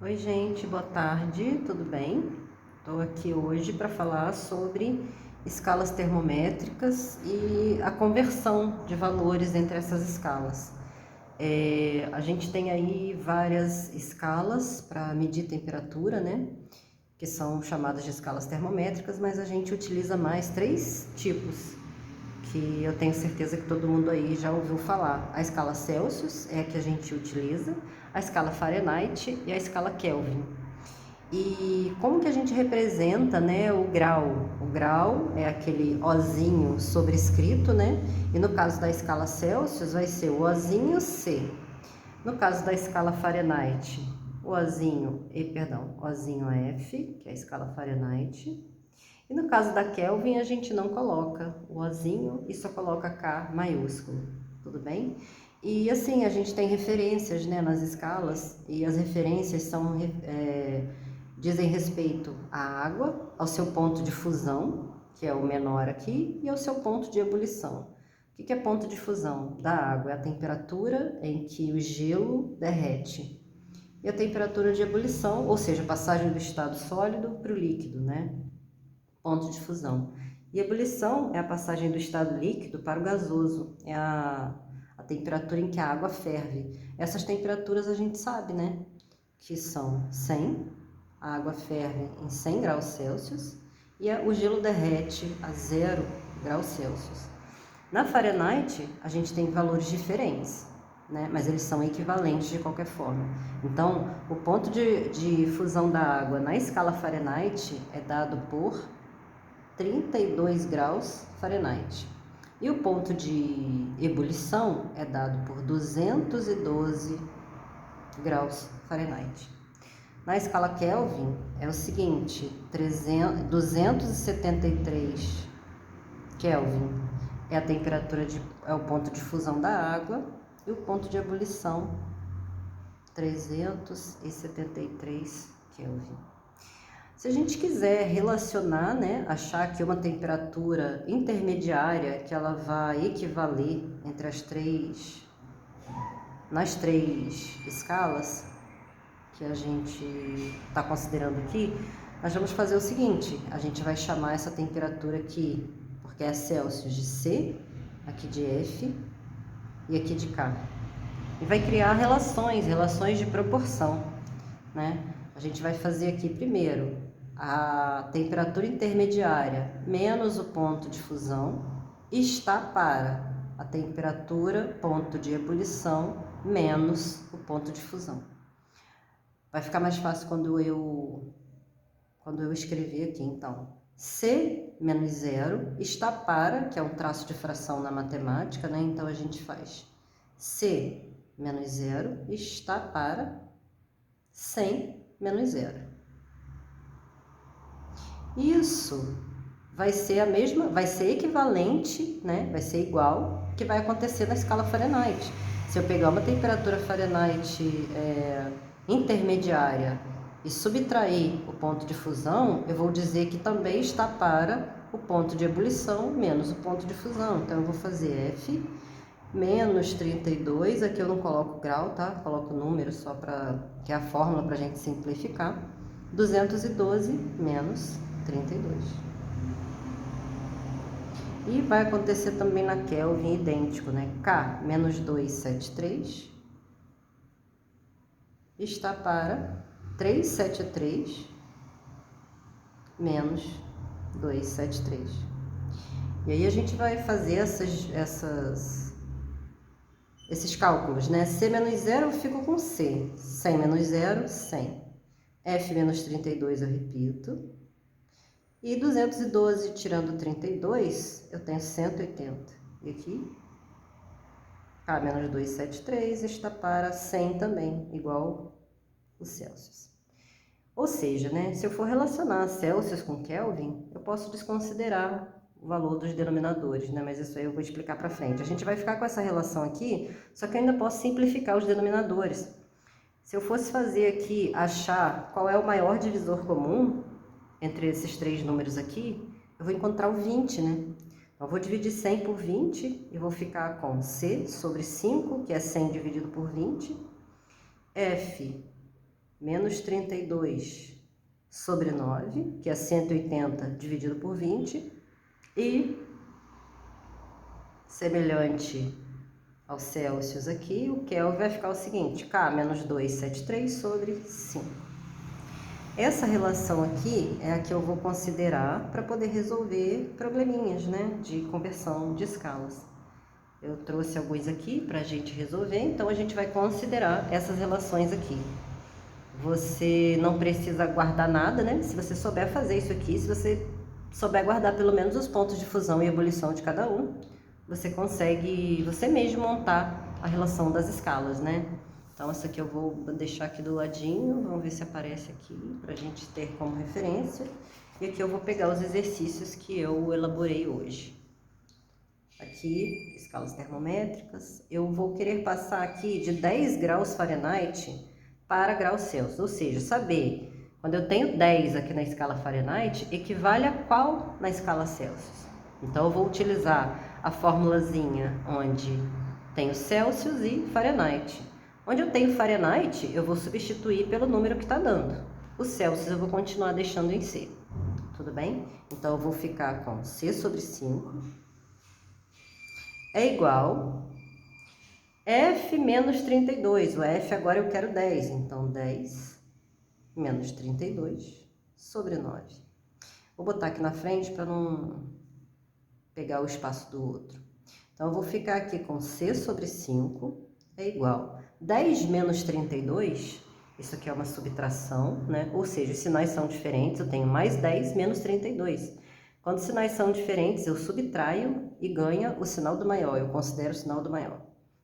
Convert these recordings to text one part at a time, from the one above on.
Oi, gente, boa tarde, tudo bem? Estou aqui hoje para falar sobre escalas termométricas e a conversão de valores entre essas escalas. A gente tem aí várias escalas para medir temperatura, né? Que são chamadas de escalas termométricas, mas a gente utiliza mais três tipos, que eu tenho certeza que todo mundo aí já ouviu falar. A escala Celsius é a que a gente utiliza, a escala Fahrenheit e a escala Kelvin. E como que a gente representa, né, o grau? O grau é aquele ozinho sobrescrito, né? E no caso da escala Celsius vai ser o ozinho C. No caso da escala Fahrenheit, o ozinho F, que é a escala Fahrenheit. E no caso da Kelvin, a gente não coloca o ozinho e só coloca K maiúsculo, tudo bem? E assim, a gente tem referências, né, nas escalas, e as referências dizem respeito à água, ao seu ponto de fusão, que é o menor aqui, e ao seu ponto de ebulição. O que é ponto de fusão da água? É a temperatura em que o gelo derrete. E a temperatura de ebulição, ou seja, a passagem do estado sólido para o líquido, né? Ponto de fusão. E ebulição é a passagem do estado líquido para o gasoso, é a temperatura em que a água ferve. Essas temperaturas a gente sabe, né? Que são 100, a água ferve em 100 graus Celsius e o gelo derrete a 0 graus Celsius. Na Fahrenheit, a gente tem valores diferentes, né? Mas eles são equivalentes de qualquer forma. Então, o ponto de fusão da água na escala Fahrenheit é dado por 32 graus Fahrenheit. E o ponto de ebulição é dado por 212 graus Fahrenheit. Na escala Kelvin é o seguinte, 273 Kelvin é a temperatura é o ponto de fusão da água e o ponto de ebulição 373 Kelvin. Se a gente quiser relacionar, né, achar aqui uma temperatura intermediária que ela vai equivaler entre nas três escalas que a gente está considerando aqui, nós vamos fazer o seguinte, a gente vai chamar essa temperatura aqui, porque é Celsius, de C, aqui de F e aqui de K. E vai criar relações de proporção, né? A gente vai fazer aqui primeiro a temperatura intermediária menos o ponto de fusão está para a temperatura ponto de ebulição menos o ponto de fusão. Vai ficar mais fácil quando eu escrever aqui, então. C menos zero está para, que é um traço de fração na matemática, né? Então a gente faz C menos zero está para 100 menos zero. Isso vai ser vai ser equivalente, né? Vai ser igual que vai acontecer na escala Fahrenheit. Se eu pegar uma temperatura Fahrenheit intermediária e subtrair o ponto de fusão, eu vou dizer que também está para o ponto de ebulição menos o ponto de fusão. Então eu vou fazer F menos 32, aqui eu não coloco grau, tá? Coloco número só para que é a fórmula para a gente simplificar. 212 menos 32. E vai acontecer também na Kelvin idêntico, né? K menos 273 está para 373 menos 273. E aí a gente vai fazer esses cálculos, né? C menos 0 eu fico com C. 100 menos 0, 100. F menos 32 eu repito. E 212 tirando 32, eu tenho 180. E aqui, K menos 273 está para 100 também, igual o Celsius. Ou seja, né, se eu for relacionar Celsius com Kelvin, eu posso desconsiderar o valor dos denominadores, né? Mas isso aí eu vou explicar para frente. A gente vai ficar com essa relação aqui, só que eu ainda posso simplificar os denominadores. Se eu fosse fazer aqui, achar qual é o maior divisor comum entre esses três números aqui, eu vou encontrar o 20, né? Então, eu vou dividir 100 por 20 e vou ficar com C sobre 5, que é 100 dividido por 20, F menos 32 sobre 9, que é 180 dividido por 20, e semelhante ao Celsius aqui, o Kelvin vai ficar o seguinte, K menos 273 sobre 5. Essa relação aqui é a que eu vou considerar para poder resolver probleminhas, né, de conversão de escalas. Eu trouxe alguns aqui para a gente resolver, então a gente vai considerar essas relações aqui. Você não precisa guardar nada, né? Se você souber fazer isso aqui, se você souber guardar pelo menos os pontos de fusão e ebulição de cada um, você consegue você mesmo montar a relação das escalas, né? Então essa aqui eu vou deixar aqui do ladinho, vamos ver se aparece aqui para a gente ter como referência. E aqui eu vou pegar os exercícios que eu elaborei hoje. Aqui, escalas termométricas, eu vou querer passar aqui de 10 graus Fahrenheit para graus Celsius, ou seja, saber quando eu tenho 10 aqui na escala Fahrenheit, equivale a qual na escala Celsius. Então eu vou utilizar a formulazinha onde tenho Celsius e Fahrenheit. Onde eu tenho Fahrenheit, eu vou substituir pelo número que está dando. O Celsius eu vou continuar deixando em C, tudo bem? Então eu vou ficar com C sobre 5 é igual F menos 32. O F agora eu quero 10, então 10 menos 32 sobre 9. Vou botar aqui na frente para não pegar o espaço do outro. Então, eu vou ficar aqui com C sobre 5 é igual 10 menos 32, isso aqui é uma subtração, né? Ou seja, os sinais são diferentes, eu tenho mais 10 menos 32. Quando os sinais são diferentes, eu subtraio e ganho o sinal do maior, eu considero o sinal do maior.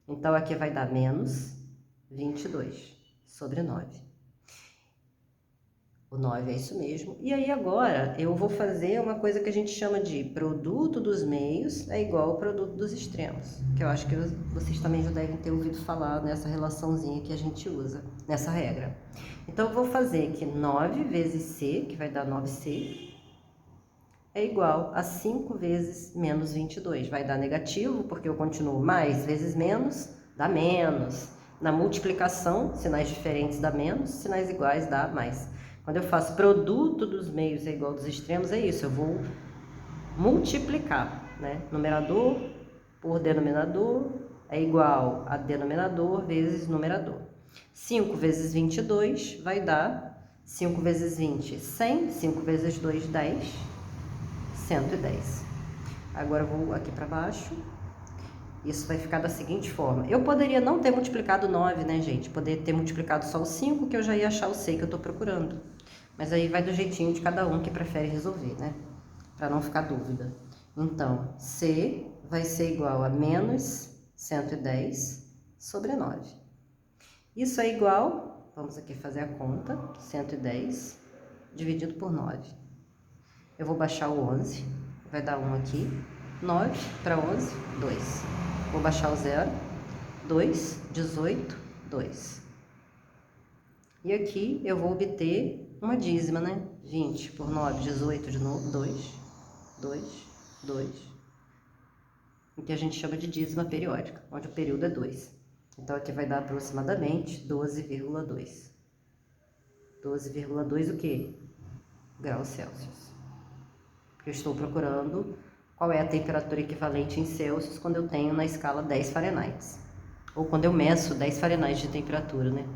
Então, aqui vai dar menos 22 sobre 9. O 9 é isso mesmo. E aí agora eu vou fazer uma coisa que a gente chama de produto dos meios é igual ao produto dos extremos. Que eu acho que vocês também já devem ter ouvido falar nessa relaçãozinha que a gente usa, nessa regra. Então eu vou fazer que 9 vezes C, que vai dar 9C, é igual a 5 vezes menos 22. Vai dar negativo, porque eu continuo mais vezes menos, dá menos. Na multiplicação, sinais diferentes dá menos, sinais iguais dá mais. Quando eu faço produto dos meios é igual dos extremos, é isso, eu vou multiplicar, né? Numerador por denominador é igual a denominador vezes numerador. 5 vezes 22 vai dar 5 vezes 20, 100, 5 vezes 2, 10, 110. Agora eu vou aqui para baixo. Isso vai ficar da seguinte forma. Eu poderia não ter multiplicado 9, né, gente? Poderia ter multiplicado só o 5, que eu já ia achar o C que eu tô procurando. Mas aí vai do jeitinho de cada um que prefere resolver, né? Para não ficar dúvida. Então, C vai ser igual a menos 110 sobre 9. Isso é igual, vamos aqui fazer a conta, 110 dividido por 9. Eu vou baixar o 11, vai dar 1 aqui. 9 para 11, 2. Vou baixar o 0, 2, 18, 2. E aqui eu vou obter uma dízima, né? 20 por 9, 18 de novo, 2, 2, 2. O que a gente chama de dízima periódica, onde o período é 2. Então aqui vai dar aproximadamente 12,2. 12,2 o quê? Graus Celsius. Porque eu estou procurando qual é a temperatura equivalente em Celsius quando eu tenho na escala 10 Fahrenheit. Ou quando eu meço 10 Fahrenheit de temperatura, né?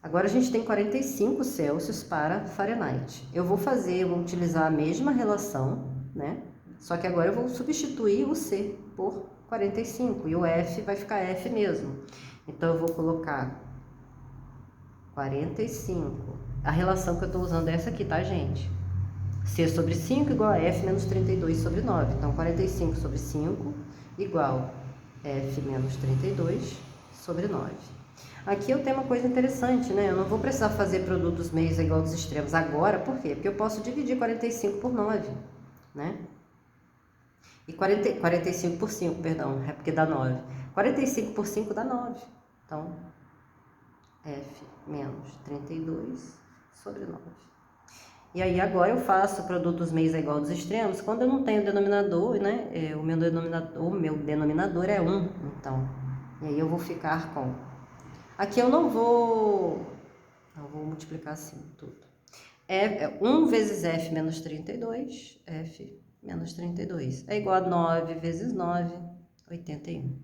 Agora a gente tem 45 Celsius para Fahrenheit. Eu vou utilizar a mesma relação, né? Só que agora eu vou substituir o C por 45 e o F vai ficar F mesmo. Então eu vou colocar 45. A relação que eu estou usando é essa aqui, tá, gente? C sobre 5 igual a F menos 32 sobre 9. Então, 45 sobre 5 igual F menos 32 sobre 9. Aqui eu tenho uma coisa interessante, né? Eu não vou precisar fazer produtos meios igual dos extremos agora. Por quê? Porque eu posso dividir 45 por 9, né? E 45 por 5, perdão, é porque dá 9. 45 por 5 dá 9. Então, F menos 32 sobre 9. E aí agora eu faço produtos meios é igual dos extremos quando eu não tenho denominador, né? O meu denominador é 1, então. E aí eu vou ficar com... Aqui eu não vou multiplicar assim tudo. É 1 vezes f menos 32, f menos 32. É igual a 9 vezes 9, 81.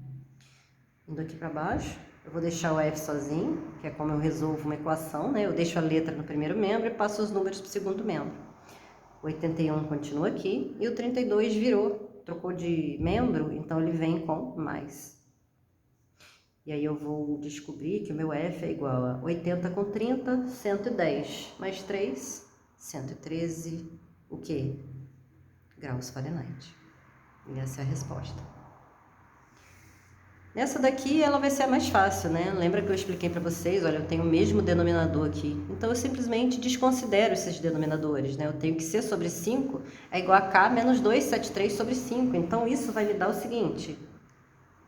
Indo aqui para baixo, eu vou deixar o f sozinho, que é como eu resolvo uma equação, né? Eu deixo a letra no primeiro membro e passo os números para o segundo membro. O 81 continua aqui e o 32 virou, trocou de membro, então ele vem com mais. E aí eu vou descobrir que o meu f é igual a 80 com 30, 110, mais 3, 113, o quê? Graus Fahrenheit. E essa é a resposta. Nessa daqui ela vai ser a mais fácil, né? Lembra que eu expliquei para vocês, olha, eu tenho o mesmo denominador aqui. Então eu simplesmente desconsidero esses denominadores, né? Eu tenho que C sobre 5 é igual a K menos 273 sobre 5. Então isso vai me dar o seguinte,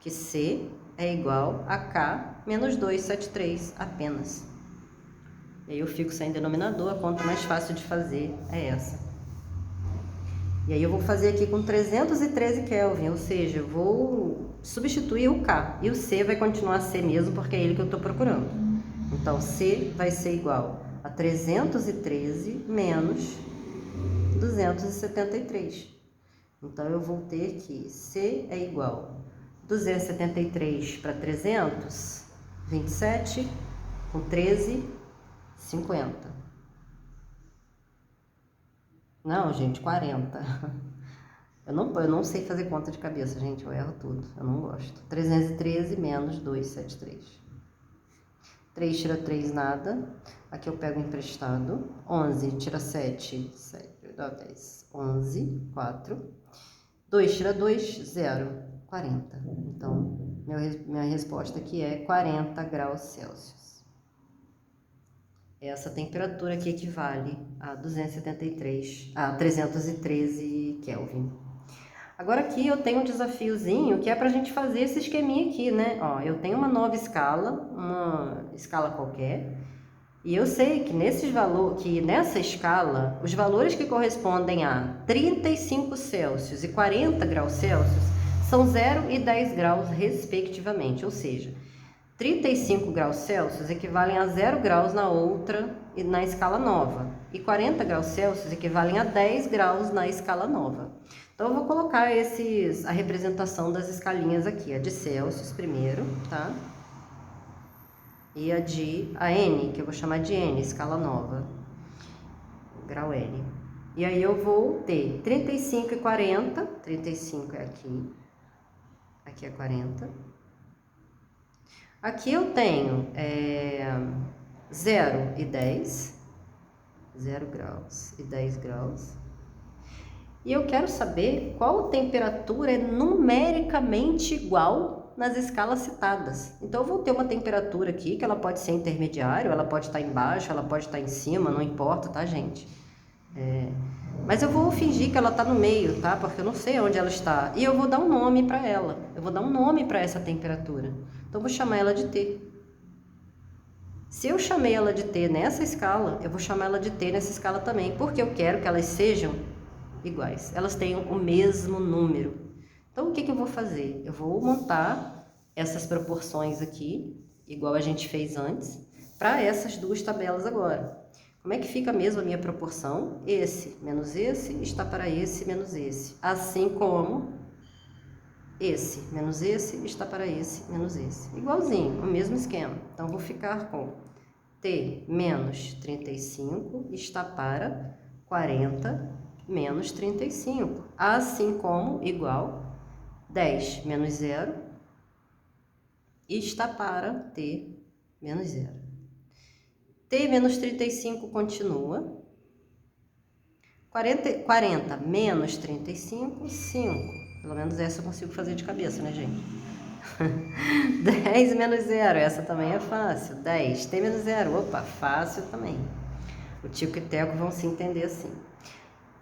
que C é igual a K menos 273 apenas. E aí eu fico sem denominador, a conta mais fácil de fazer é essa. E aí eu vou fazer aqui com 313 Kelvin, ou seja, eu vou substituir o K. E o C vai continuar a C mesmo, porque é ele que eu estou procurando. Então, C vai ser igual a 313 menos 273. Então, eu vou ter que C é igual a 273 para 300, 27, com 13, 50. Não, gente, 40. Eu não sei fazer conta de cabeça, gente. Eu erro tudo. Eu não gosto. 313 menos 273. 3 tira 3, nada. Aqui eu pego emprestado. 11 tira 7, 10. 11, 4. 2 tira 2, 0. 40. Então, minha resposta aqui é 40 graus Celsius. Essa temperatura aqui equivale a 313 Kelvin. Agora aqui eu tenho um desafiozinho que é para a gente fazer esse esqueminha aqui, né? Ó, eu tenho uma nova escala, uma escala qualquer, e eu sei que nessa escala, os valores que correspondem a 35 Celsius e 40 graus Celsius são 0 e 10 graus respectivamente, ou seja, 35 graus Celsius equivalem a 0 graus na outra e na escala nova, e 40 graus Celsius equivalem a 10 graus na escala nova. Então, eu vou colocar a representação das escalinhas aqui, a de Celsius primeiro, tá? E a N, que eu vou chamar de N, escala nova, grau N. E aí eu vou ter 35 e 40, 35 é aqui é 40. Aqui eu tenho 0 e 10, 0 graus e 10 graus. E eu quero saber qual temperatura é numericamente igual nas escalas citadas. Então, eu vou ter uma temperatura aqui, que ela pode ser intermediária, ela pode estar embaixo, ela pode estar em cima, não importa, tá, gente? Mas eu vou fingir que ela está no meio, tá? Porque eu não sei onde ela está. E eu vou dar um nome para ela. Eu vou dar um nome para essa temperatura. Então, eu vou chamar ela de T. Se eu chamei ela de T nessa escala, eu vou chamar ela de T nessa escala também, porque eu quero que elas sejam iguais, elas tenham o mesmo número. Então, o que eu vou fazer? Eu vou montar essas proporções aqui, igual a gente fez antes, para essas duas tabelas agora. Como é que fica mesmo a minha proporção? Esse menos esse está para esse menos esse. Assim como esse menos esse está para esse menos esse. Igualzinho, o mesmo esquema. Então, vou ficar com T menos 35 está para 40 menos 35, assim como igual 10 menos 0 está para T menos 0. T menos 35 continua. 40 menos 35, 5. Pelo menos essa eu consigo fazer de cabeça, né, gente? 10 menos 0, essa também é fácil. 10, T menos 0, opa, fácil também. O Tico e Teco vão se entender assim.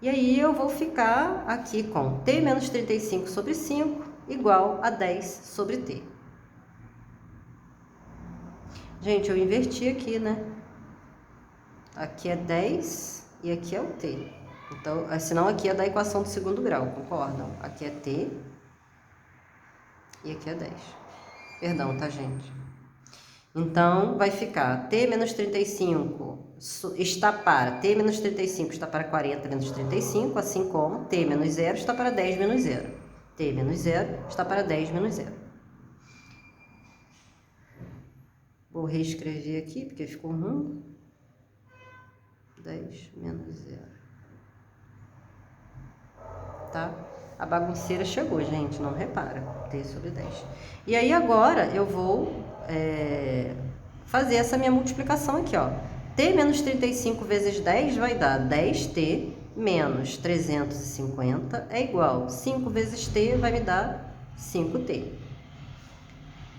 E aí eu vou ficar aqui com T menos 35 sobre 5 igual a 10 sobre T. Gente, eu inverti aqui, né? Aqui é 10 e aqui é o T. Então, senão aqui é da equação do segundo grau, concordam? Aqui é T e aqui é 10. Perdão, tá, gente? Então, vai ficar T menos 35 está para t menos 35 está para 40 menos 35, assim como t menos 0 está para 10 menos 0. T menos 0 está para 10 menos 0. Vou reescrever aqui, porque ficou ruim. 10 menos 0. Tá? A bagunceira chegou, gente, não repara. T sobre 10. E aí agora eu vou fazer essa minha multiplicação aqui, ó. T menos 35 vezes 10 vai dar 10t menos 350 é igual. 5 vezes t vai me dar 5t.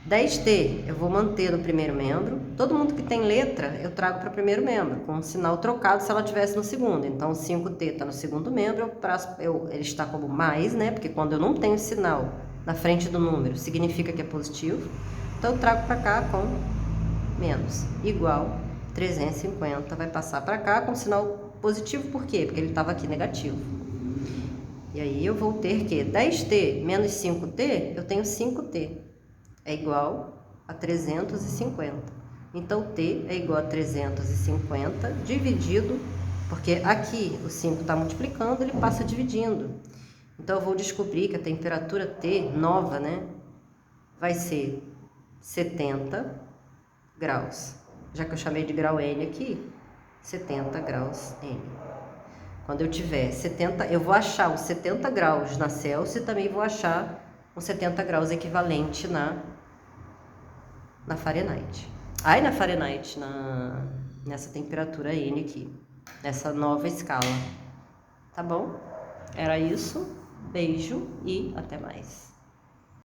10t eu vou manter no primeiro membro. Todo mundo que tem letra eu trago para o primeiro membro, com um sinal trocado se ela tivesse no segundo. Então 5t está no segundo membro, ele está como mais, né? Porque quando eu não tenho sinal na frente do número, significa que é positivo. Então eu trago para cá com menos, igual 350 vai passar para cá com sinal positivo, por quê? Porque ele estava aqui negativo. E aí eu vou ter que 10t menos 5t, eu tenho 5t. É igual a 350. Então, t é igual a 350 dividido, porque aqui o 5 está multiplicando, ele passa dividindo. Então, eu vou descobrir que a temperatura T nova, né, vai ser 70 graus. Já que eu chamei de grau N aqui, 70 graus N. Quando eu tiver 70, eu vou achar os 70 graus na Celsius e também vou achar os 70 graus equivalente na Fahrenheit. Aí na Fahrenheit, nessa temperatura N aqui, nessa nova escala. Tá bom? Era isso. Beijo e até mais.